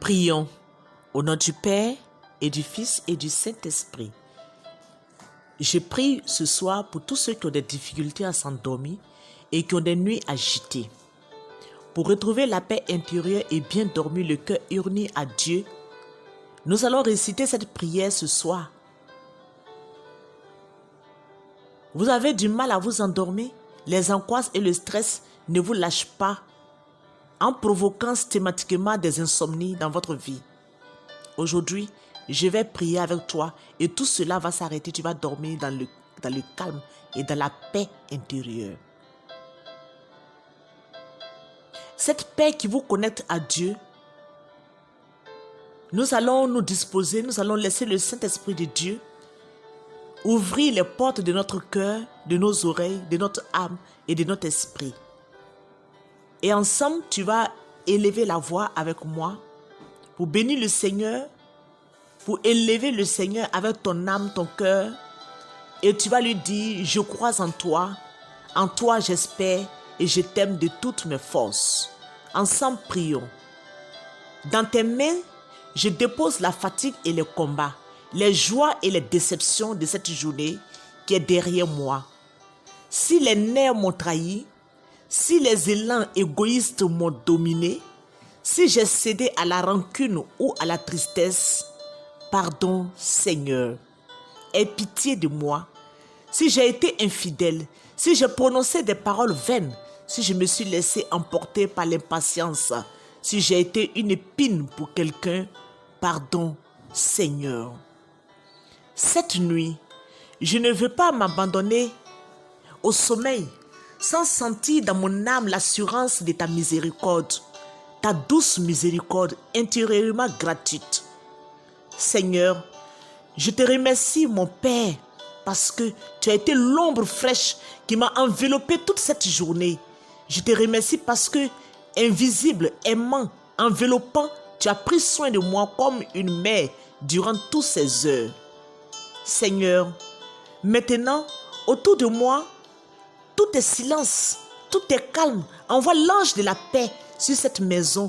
Prions au nom du Père et du Fils et du Saint-Esprit. Je prie ce soir pour tous ceux qui ont des difficultés à s'endormir et qui ont des nuits agitées. Pour retrouver la paix intérieure et bien dormir le cœur uni à Dieu, nous allons réciter cette prière ce soir. Vous avez du mal à vous endormir? Les angoisses et le stress ne vous lâchent pas en provoquant systématiquement des insomnies dans votre vie. Aujourd'hui, je vais prier avec toi et tout cela va s'arrêter. Tu vas dormir dans le calme et dans la paix intérieure. Cette paix qui vous connecte à Dieu, nous allons nous disposer, nous allons laisser le Saint-Esprit de Dieu ouvrir les portes de notre cœur, de nos oreilles, de notre âme et de notre esprit. Et ensemble, tu vas élever la voix avec moi pour bénir le Seigneur, pour élever le Seigneur avec ton âme, ton cœur. Et tu vas lui dire, je crois en toi j'espère et je t'aime de toutes mes forces. Ensemble, prions. Dans tes mains, je dépose la fatigue et le combat, les joies et les déceptions de cette journée qui est derrière moi. Si les nerfs m'ont trahi, si les élans égoïstes m'ont dominé, si j'ai cédé à la rancune ou à la tristesse, pardon Seigneur, aie pitié de moi. Si j'ai été infidèle, si j'ai prononcé des paroles vaines, si je me suis laissé emporter par l'impatience, si j'ai été une épine pour quelqu'un, pardon Seigneur. Cette nuit, je ne veux pas m'abandonner au sommeil sans sentir dans mon âme l'assurance de ta miséricorde, ta douce miséricorde intérieurement gratuite. Seigneur, je te remercie mon Père parce que tu as été l'ombre fraîche qui m'a enveloppé toute cette journée. Je te remercie parce que, invisible, aimant, enveloppant, tu as pris soin de moi comme une mère durant toutes ces heures. Seigneur, maintenant, autour de moi, tout est silence, tout est calme. Envoie l'ange de la paix sur cette maison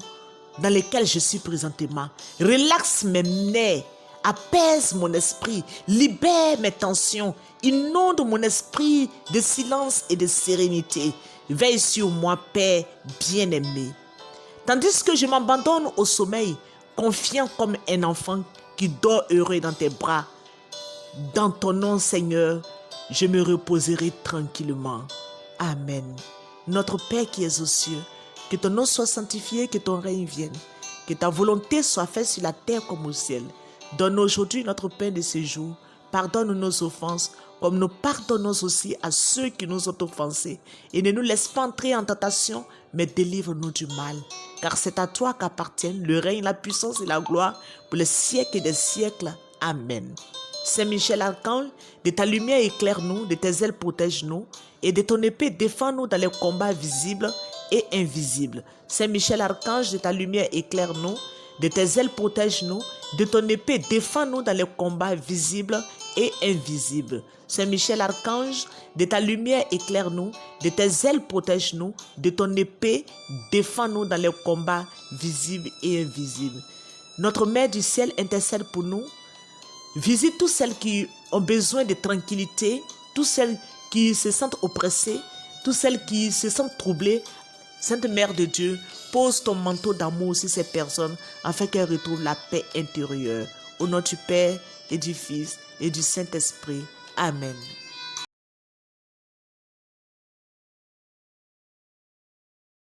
dans laquelle je suis présentement. Relaxe mes nerfs, apaise mon esprit, libère mes tensions, inonde mon esprit de silence et de sérénité. Veille sur moi, Père bien-aimé. Tandis que je m'abandonne au sommeil, confiant comme un enfant qui dort heureux dans tes bras. Dans ton nom, Seigneur, je me reposerai tranquillement. Amen. Notre Père qui es aux cieux, que ton nom soit sanctifié, que ton règne vienne, que ta volonté soit faite sur la terre comme au ciel. Donne aujourd'hui notre pain de ce jour. Pardonne nos offenses, comme nous pardonnons aussi à ceux qui nous ont offensés. Et ne nous laisse pas entrer en tentation, mais délivre-nous du mal. Car c'est à toi qu'appartiennent le règne, la puissance et la gloire pour les siècles et des siècles. Amen. Saint Michel Archange, de ta lumière éclaire-nous, de tes ailes protège-nous, et de ton épée défends-nous dans les combats visibles et invisibles. Saint Michel Archange, de ta lumière éclaire-nous, de tes ailes protège-nous, de ton épée défends-nous dans les combats visibles et invisibles. Saint Michel Archange, de ta lumière éclaire-nous, de tes ailes protège-nous, de ton épée défends-nous dans les combats visibles et invisibles. Notre Mère du ciel intercède pour nous. Visite toutes celles qui ont besoin de tranquillité, toutes celles qui se sentent oppressées, toutes celles qui se sentent troublées. Sainte Mère de Dieu, pose ton manteau d'amour sur ces personnes afin qu'elles retrouvent la paix intérieure. Au nom du Père et du Fils et du Saint-Esprit. Amen.